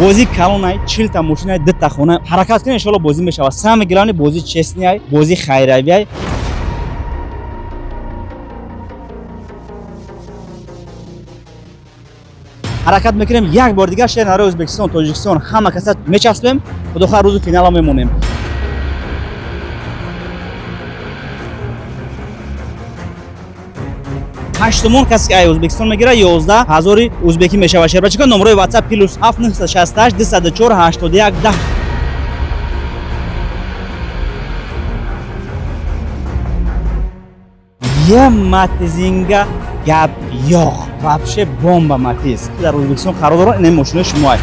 бозӣ калонай 40 та мошинай 2 та хона ҳаракат кунед иншоалло бозӣ мешавад. Сами гилани бозӣ честниай, бозӣ хайравиай. ҳаракат мекунем. Як бор дигар шеъри нарои Ӯзбекистон, Тоҷикистон ҳама каса мечаспем. Худохоҳ рӯзи финала мемонем. ҳаштумон касе ки ай Ӯзбекистон мегира 11000 ӯзбекӣ мешавад. Шербачакон номерои WhatsApp +7 968 204 81 10. Я Матизинга гап ёq. Вообще бомба Matiz. Дар Ӯзбекистон қарор дорад. Ин мошинаи шумоай.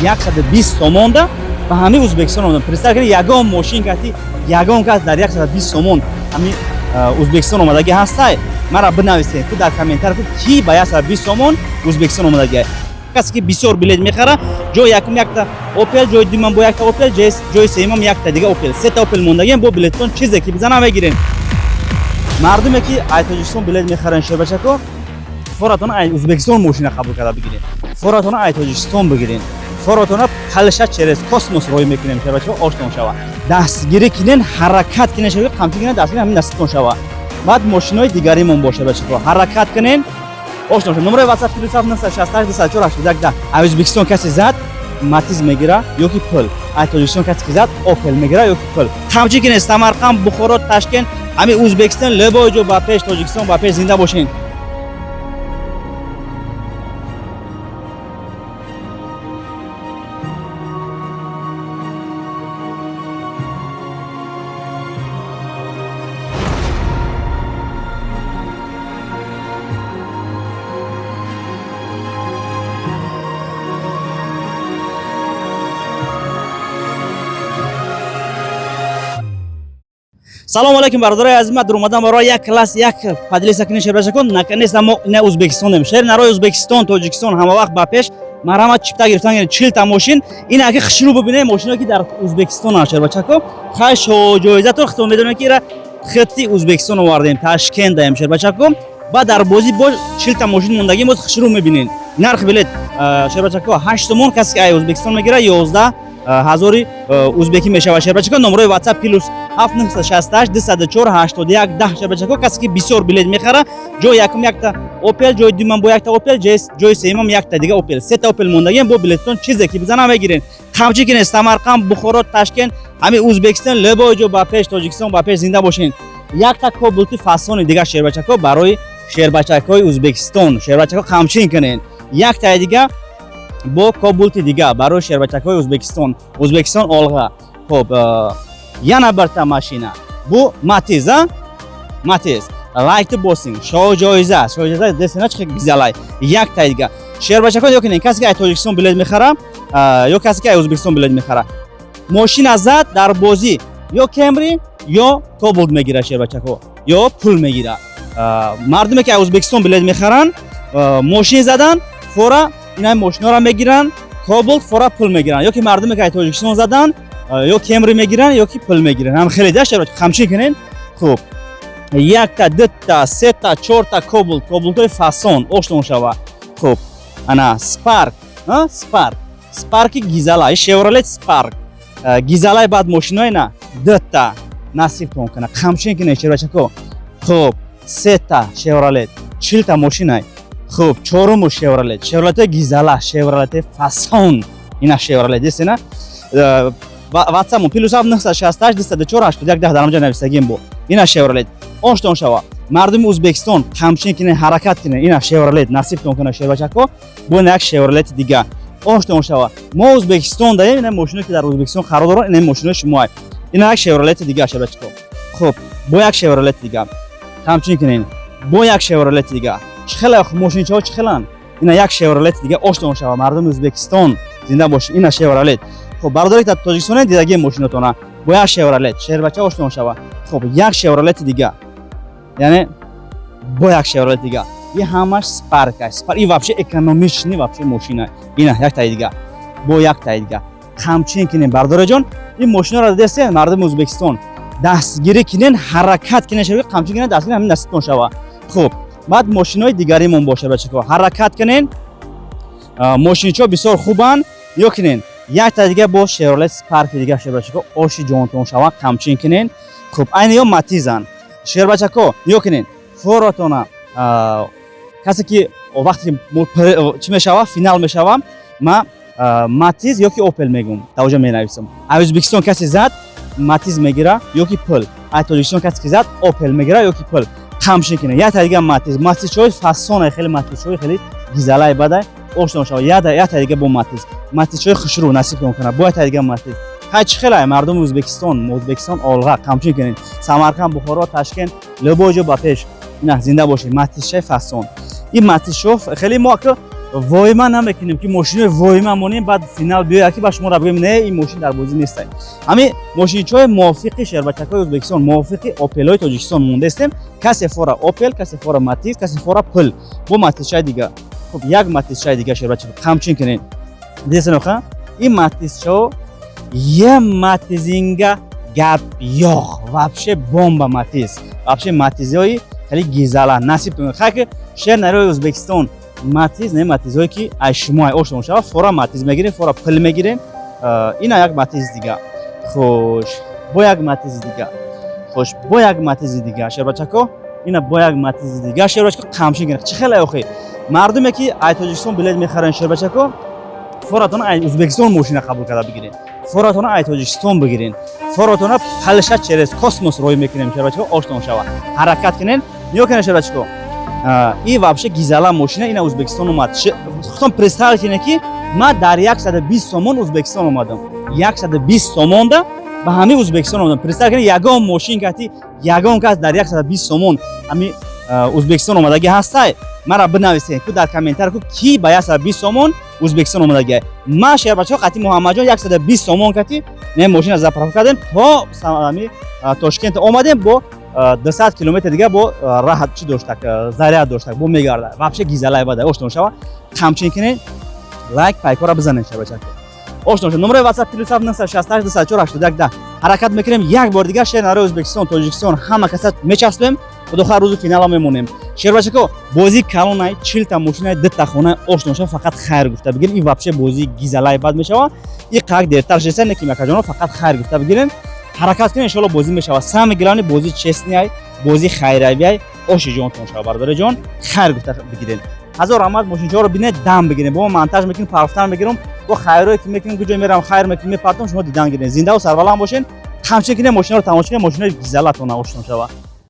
$120 сомонда ба ҳамин Ӯзбекистон омадам. Представ кунед ягон мошин кати ягон кас дар $120 сомон ҳамин Ӯзбекистон омадаги ҳастай. Мара бинависед ки дар комментар ки ба $120 сомон Ӯзбекистон омадаги. Касе ки бисёр билет мехара, ҷои якум якта Opel, ҷои дуюмам бо якта Opel, ҷои сеюмам якта дига Opel. Сета Opel мондагиам бо билетон чизе ки бизанам мегирен. Мардуме ки ай Тоҷикистон билет мехарен шербачако, форатона ай Ӯзбекистон мошина қабул карда бигирен. Форатона ай Тоҷикистон бигирен. Форатона палша через космос рой мекунем шербачако оштон шава. Дастгирӣ кинен, ҳаракат кинен шербачако, қамчи кинен дастгирӣ ҳамин дасттон шава. Баъд мошинои дигаримон боша шербачако. Ҳаракат кинен. Оштон шава. Номерои WhatsApp 0968 204 81 10. Ай Ӯзбекистон касе зад Matiz мегира ёки пул. Ай Тоҷикистон касе ки зад Opel мегира ёки пул. Қамчи кинен Самарқанд, Бухоро, Ташкент, ҳамин Ӯзбекистон лебои ҷо ба пеш, Тоҷикистон ба пеш зинда бошен. Салому алейкум бародарои азиз, ман дар омадам барои як класс як падлиса кинен шербачакон наканес амо ина Ӯзбекистонем. Шеъри нарои Ӯзбекистон, Тоҷикистон ҳама вақт ба пеш. Марама чипта гирифтан 40 та мошин. Ина ки хишру бибинем мошино ки дар Ӯзбекистон аш шербачако. Хай шоҷоиза то хто медонем ки ира хити Ӯзбекистон овардем, Ташкент даем шербачако. Ба дар бозӣ бо 40 та мошин мондагӣ боз хишру мебинен. Нарх билет шербачако 8 сомон касе ки ай Ӯзбекистон мегира 11000 ӯзбекӣ мешавад. Шербачако номерои WhatsApp +7 968 204 81 10. Шербачако касе ки бисёр билет мехара, ҷои якум якта Opel, ҷои дуюмам бо якта Opel, ҷои сеюмам якта дига Opel. Сета Opel мондагиам бо билетон чизе ки бизанам мегирен. Қамчи кинен Самарқанд, Бухоро, Ташкент, ҳамин Ӯзбекистон лебои ҷо ба пеш, Тоҷикистон ба пеш зинда бошен. Якта кобулти фасони дига шербачако барои шербачакои Ӯзбекистон. Шербачако қамчин кинен. Якта дига бо кобулти дига барои шербачакои Ӯзбекистон. Ӯзбекистон олға. Хоб яна барта машина. Бу Matiz, Matiz. Лайкти босинг. Шоҷоиза. Шоҷоиза десена чӣ гизалай. Якта дига. Шербачакон ёки не касе ки ай Тоҷикистон билет мехара, ё касе ки ай Ӯзбекистон билет мехара. Мошина зад дар бозӣ ё Camry ё Cobalt мегира шербачако, ё пул мегира. Мардуме ки ай Ӯзбекистон билет мехаран, мошин задан, фора инай мошиноро мегиран, Cobalt фора пул мегиран. Ёки мардуме ки ай Тоҷикистон задан, ё Camry мегиран, ёки пул мегиран. Ҳам хеле дашта қамчи кинен. Хуб. Якта, дутта, сета, чорта Cobalt, Cobalt-ои фасон оштон шава. Хуб. Ана Spark, Spark. Spark-и Gizala, Chevrolet Spark. Gizala баъд мошинои на дутта насибтон кана. Қамчи кинен шербачако. Хуб. Сета Chevrolet, 40 та мошинай. Хуб, чоруму Chevrolet, Chevrolet Gizala, Chevrolet фасон. Ина Chevrolet десена. WhatsApp +7 968 204 81 10 дарамҷа нависагим бо. Ина Chevrolet. Оштон шава. Мардуми Ӯзбекистон қамчин кинен, ҳаракат кинен. Ина Chevrolet насибтон кана шербачако. Бо як Chevrolet дига. Оштон шава. Мо Ӯзбекистон даем, ина мошино ки дар Ӯзбекистон қарор дорад, ина мошинои шумоай. Ина як Chevrolet дига шербачако. Хуб, бо як Chevrolet дига. Қамчин кинен. Бо як Chevrolet дига. Чхела мошинчаҳо чхелан. Ина як Chevrolet дига оштон шава. Мардуми Ӯзбекистон зинда бош. Ина Chevrolet. Хуб, бародари дар Тоҷикистон дидаги мошинотона. Бо як Chevrolet, шербача оштон шава. Хуб, як Chevrolet дига. Яъне бо як Chevrolet дига. И ҳамаш Spark аст. Spark и вообще экономичный вообще мошина. Ина якта дига. Бо якта дига. Қамчин кинен бародараҷон. Ин мошинаро дестен мардуми Ӯзбекистон. Дастгирӣ кинен, ҳаракат кинен шава, қамчин кинен дастгирӣ ҳамин дасттон шава. Хуб, баъд мошинои дигаримон бошад бачаҳо. Ҳаракат кунен. Мошинчо бисёр хубанд. Ё кунен. Як та дига бо Chevrolet Spark дига шер бачаҳо. Оши ҷонтон шава камчин кунен. Хуб, айни ё Matizan. Шер бачаҳо, ё кунен. Форотона касе ки вақте чӣ мешава, финал мешава, ма Matiz ёки Opel мегум. Таваҷҷӯҳ менависам. Ай Ӯзбекистон касе зад, Matiz мегира ёки Pul. Ай Тоҷикистон касе ки зад, Opel мегира ёки Pul. Камшин кунен. Як та дига Matiz. Matiz чой фасоне хеле Matiz чой хеле гизалай бадай. Ошно шава. Як та дига бо Matiz. Matiz чой хушрӯ насиб кунад. Бо як та дига Matiz. Хай чӣ хелай мардуми Ӯзбекистон олға камчин кунен. Самарқанд, Бухоро, Ташкент, Любоҷо ба пеш. Ина зинда бошед. Matiz чой фасон. ин Matiz шо хеле мо ки воима намекунем ки мошинои воима монем баъд финал биёяд ки ба шуморо бигӯем не ин мошин дар бозӣ нестай. Ҳамин мошинчои мувофиқи шербачакҳои Ӯзбекистон, мувофиқи Opelҳои Тоҷикистон мондастем. Касе фора Opel, касе фора Matiz, касе фора Pul. Бо Matiz чай дига. Хуб, як Matiz чай дига шербачак камчин кунен. Десаноха ин Matiz чо я Matizинга гап ёх. Вообще бомба Matiz. Вообще Matizҳои хеле гизала насиб кунед. Хай шер нарои Ӯзбекистон Matiz не Matizҳое ки ай шумо ай ошно шава фора Matiz мегирем, фора Pul мегирем. Ина як Matiz дига. Хош, бо як Matiz дига. Хош, бо як Matiz дига. Шербачако, ина бо як Matiz дига. Шербачако камшин кунед. Чӣ хеле охи. Мардуме ки ай Тоҷикистон билет мехарен шербачако, форатона ай Ӯзбекистон мошина қабул карда бигирен. Форатона ай Тоҷикистон бигирен. Форатона палша через космос рой мекунем шербачако ошно шава. Ҳаракат кунен. Ё кунед шербачако. И вообще гизала мошина ина Ӯзбекистон омад. Худтон представ кунед ки ман дар 120 сомон Ӯзбекистон омадам. 120 сомонда ба ҳамин Ӯзбекистон омадам. Представ кунед ягон мошин кати ягон кас дар 120 сомон ҳамин Ӯзбекистон омадаги ҳастай. Мара бинависед ку дар комментар ку ки ба 120 сомон Ӯзбекистон омадаги. Ман шербачаҳо қати Муҳаммадҷон 120 сомон кати не мошина заправка кардем то ҳамин Тошкент омадем бо 200 километр дига бо раҳат чӣ доштак заряд доштак бо мегарда. Вообще гизалай бадай ошно шава. Камчин кунед. Лайк пайкора бизанед шербачак. Ошно шава. Номерои WhatsApp +7 968 204 81 ҳаракат мекунем. Як бор дига шер нарои Ӯзбекистон, Тоҷикистон ҳама каса мечаспем. Худохоҳ рӯзи финала мемонем. Шербачако бозӣ калонай 40 та мошинаи 2 та хона ошно шава фақат хайр гуфта бигирен. Ин вообще бозӣ гизалай бад мешава. ин қак дертар шеста не ки макаҷоно фақат хайр гуфта бигирен. ҳаракат кунед иншоалло бозӣ мешава. Сами гилани бозӣ честниай, бозӣ хайравиай, оши ҷонтон шава бардораҷон, хайр гуфта бигирен. ҳазор раҳмат мошинчоро бинед дам бигирен. Бо монтаж мекунем, парафтан мегирем, бо хайрое ки мекунем, гуҷо мерам, хайр мекунем, мепартам, шумо дидан гирен. Зинда ва сарваланд бошен. Камчин кунед мошинаро тамошо кунед, мошинаи гизалатона ошно шава.